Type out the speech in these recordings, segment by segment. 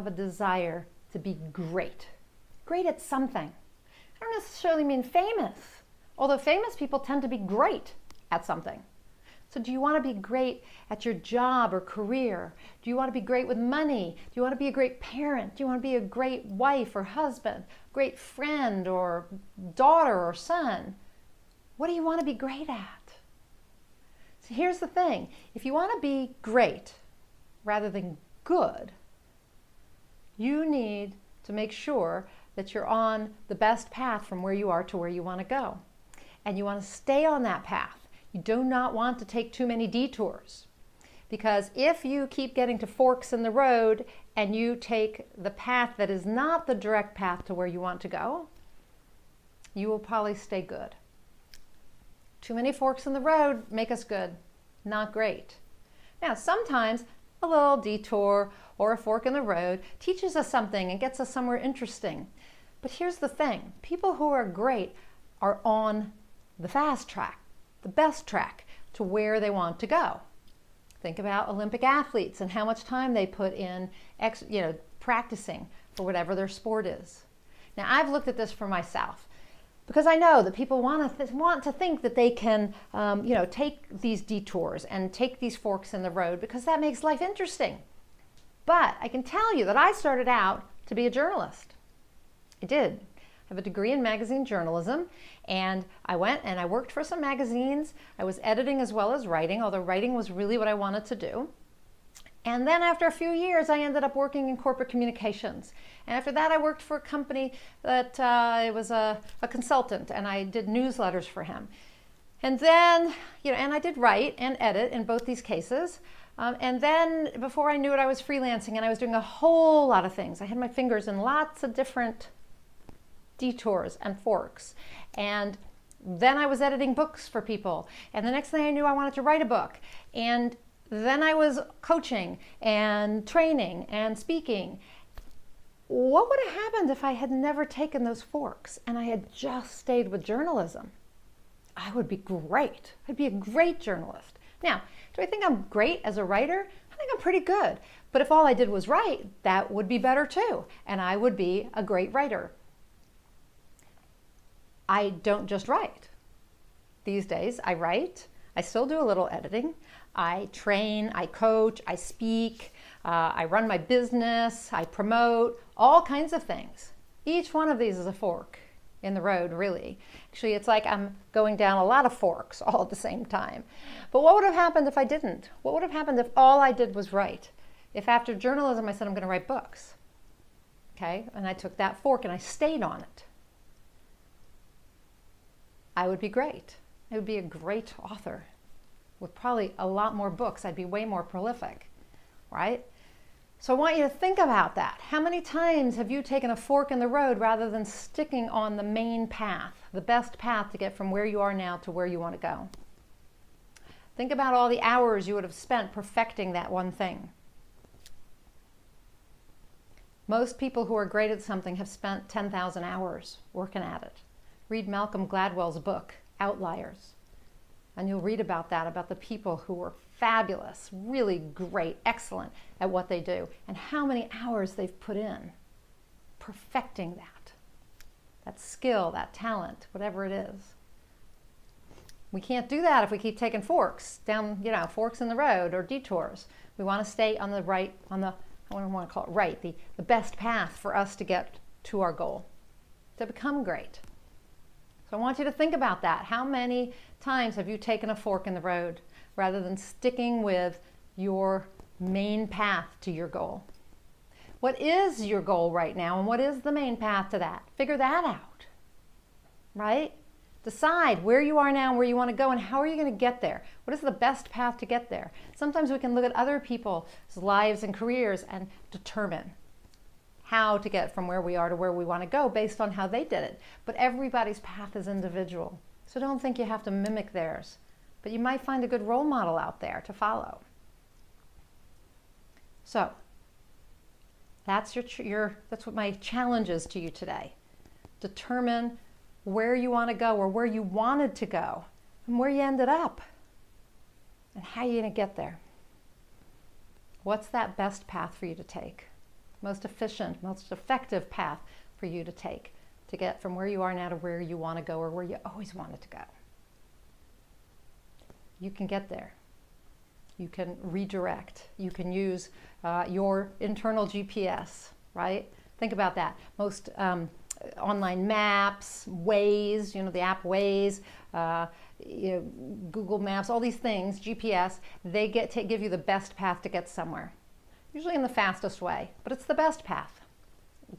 have a desire to be great. Great at something. I don't necessarily mean famous, although famous people tend to be great at something. So do you want to be great at your job or career? Do you want to be great with money? Do you want to be a great parent? Do you want to be a great wife or husband, great friend or daughter or son? What do you want to be great at? So here's the thing. If you want to be great rather than good, you need to make sure that you're on the best path from where you are to where you want to go. And you want to stay on that path. You do not want to take too many detours, because if you keep getting to forks in the road and you take the path that is not the direct path to where you want to go, you will probably stay good. Too many forks in the road make us good, not great. Now, sometimes a little detour or a fork in the road teaches us something and gets us somewhere interesting. But here's the thing. People who are great are on the fast track, the best track to where they want to go. Think about Olympic athletes and how much time they put in practicing for whatever their sport is. Now, I've looked at this for myself because I know that people want to think that they can take these detours and take these forks in the road because that makes life interesting. But I can tell you that I started out to be a journalist. I did. I have a degree in magazine journalism, and I went and I worked for some magazines. I was editing as well as writing, although writing was really what I wanted to do. And then after a few years, I ended up working in corporate communications. And after that, I worked for a company that it was a consultant, and I did newsletters for him. And then, and I did write and edit in both these cases. And then before I knew it, I was freelancing, and I was doing a whole lot of things. I had my fingers in lots of different detours and forks. And then I was editing books for people. And the next thing I knew, I wanted to write a book. And then I was coaching and training and speaking. What would have happened if I had never taken those forks and I had just stayed with journalism? I would be great. I'd be a great journalist. Now, do I think I'm great as a writer? I think I'm pretty good. But if all I did was write, that would be better too. And I would be a great writer. I don't just write. These days, I write. I still do a little editing. I train, I coach, I speak, I run my business, I promote, all kinds of things. Each one of these is a fork in the road, really. Actually, it's like I'm going down a lot of forks all at the same time. But what would have happened if I didn't? What would have happened if all I did was write? If after journalism I said I'm going to write books, okay, and I took that fork and I stayed on it, I would be great. I would be a great author with probably a lot more books. I'd be way more prolific, right? So I want you to think about that. How many times have you taken a fork in the road rather than sticking on the main path, the best path to get from where you are now to where you want to go? Think about all the hours you would have spent perfecting that one thing. Most people who are great at something have spent 10,000 hours working at it. Read Malcolm Gladwell's book, Outliers. And you'll read about that, about the people who were fabulous, really great, excellent at what they do, and how many hours they've put in perfecting that skill, that talent, whatever it is. We can't do that if we keep taking forks down, forks in the road or detours. We want to stay on the right, I don't want to call it right, the best path for us to get to our goal, to become great. So I want you to think about that. How many times have you taken a fork in the road rather than sticking with your main path to your goal? What is your goal right now, and what is the main path to that? Figure that out, right? Decide where you are now and where you want to go, and how are you going to get there? What is the best path to get there? Sometimes we can look at other people's lives and careers and determine how to get from where we are to where we want to go based on how they did it. But everybody's path is individual. So don't think you have to mimic theirs. But you might find a good role model out there to follow. So that's that's what my challenge is to you today. Determine where you want to go, or where you wanted to go, and where you ended up, and how you're going to get there. What's that best path for you to take? most efficient, most effective path for you to take to get from where you are now to where you want to go or where you always wanted to go. You can get there. You can redirect. You can use your internal GPS, right? Think about that. Most online maps, Waze, the app Waze, Google Maps, all these things, GPS, they give you the best path to get somewhere. Usually in the fastest way, but it's the best path,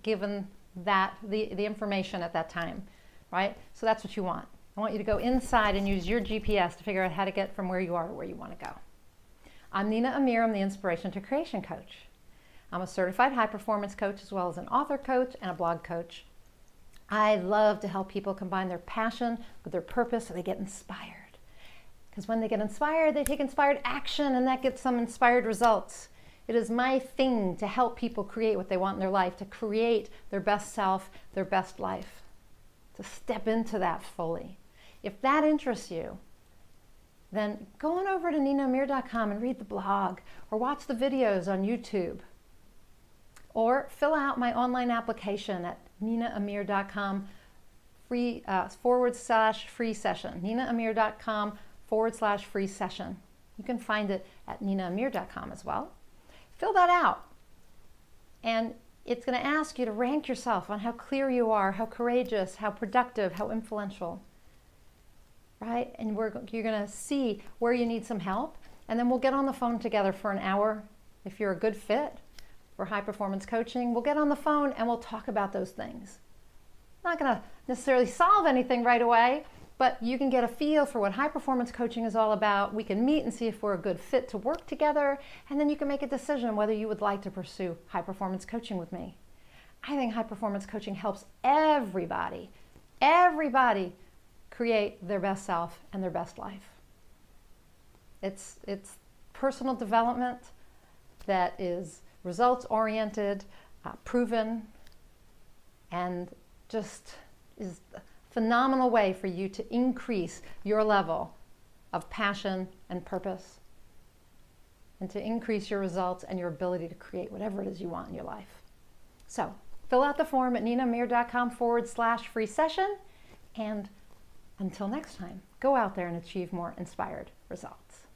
given that the information at that time, right? So that's what you want. I want you to go inside and use your GPS to figure out how to get from where you are to where you want to go. I'm Nina Amir. I'm the Inspiration to Creation Coach. I'm a certified high performance coach as well as an author coach and a blog coach. I love to help people combine their passion with their purpose so they get inspired. Because when they get inspired, they take inspired action and that gets some inspired results. It is my thing to help people create what they want in their life, to create their best self, their best life, to step into that fully. If that interests you, then go on over to ninaamir.com and read the blog or watch the videos on YouTube. Or fill out my online application at ninaamir.com /free session. ninaamir.com /free session. You can find it at ninaamir.com as well. Fill that out. And it's going to ask you to rank yourself on how clear you are, how courageous, how productive, how influential. Right? And you're going to see where you need some help. And then we'll get on the phone together for an hour if you're a good fit for high performance coaching. We'll get on the phone and we'll talk about those things. I'm not going to necessarily solve anything right away, but you can get a feel for what high performance coaching is all about. We can meet and see if we're a good fit to work together, and then you can make a decision whether you would like to pursue high performance coaching with me. I think high performance coaching helps everybody create their best self and their best life. It's personal development that is results oriented, proven, and just is a phenomenal way for you to increase your level of passion and purpose, and to increase your results and your ability to create whatever it is you want in your life. So fill out the form at ninaamir.com /free session, and until next time, go out there and achieve more inspired results.